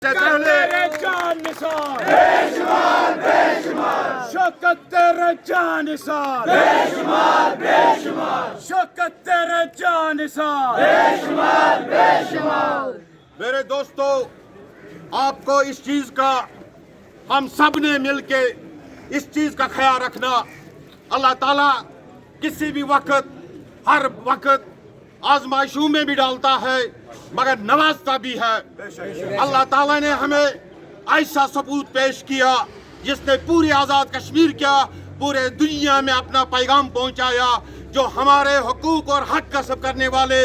تیرے جان نثار بے شمار بے شمار، شوکت تیرے جان نثار بے شمار بے شمار، شوکت تیرے جان نثار بے شمار بے شمار۔ میرے دوستو، آپ کو اس چیز کا ہم سب نے مل کے اس چیز کا خیال رکھنا، اللہ تعالیٰ کسی بھی وقت ہر وقت آزمائشوں میں بھی ڈالتا ہے مگر نوازتا بھی ہے۔ اللہ تعالیٰ نے ہمیں ایسا ثبوت پیش کیا جس نے پورے آزاد کشمیر کیا پورے دنیا میں اپنا پیغام پہنچایا، جو ہمارے حقوق اور حق کسب کرنے والے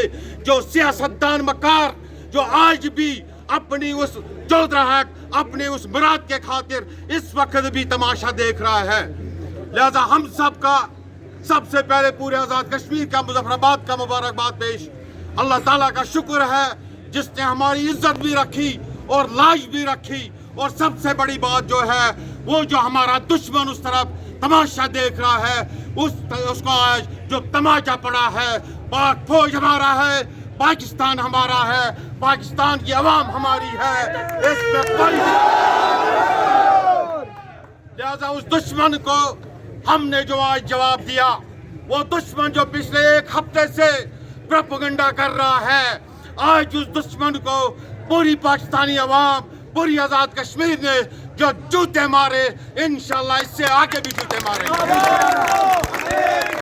جو سیاستدان مکار جو آج بھی اپنی اس چودہ حق اپنے اس مراد کے خاطر اس وقت بھی تماشا دیکھ رہا ہے۔ لہذا ہم سب کا سب سے پہلے پورے آزاد کشمیر کا مظفر آباد کا مبارکباد پیش۔ اللہ تعالیٰ کا شکر ہے جس نے ہماری عزت بھی رکھی اور لاج بھی رکھی، اور سب سے بڑی بات جو ہے وہ جو ہمارا دشمن اس طرف تماشا دیکھ رہا ہے اس کو آج جو تماشا پڑا ہے، پاک فوج ہمارا ہے، پاکستان ہمارا ہے، پاکستان کی عوام ہماری ہے، اس میں کوئی لہذا اس دشمن کو ہم نے جو آج جواب دیا، وہ دشمن جو پچھلے ایک ہفتے سے پروپیگنڈا کر رہا ہے، آج اس دشمن کو پوری پاکستانی عوام پوری آزاد کشمیر نے جو جوتے مارے، انشاءاللہ اس سے آگے بھی جوتے مارے۔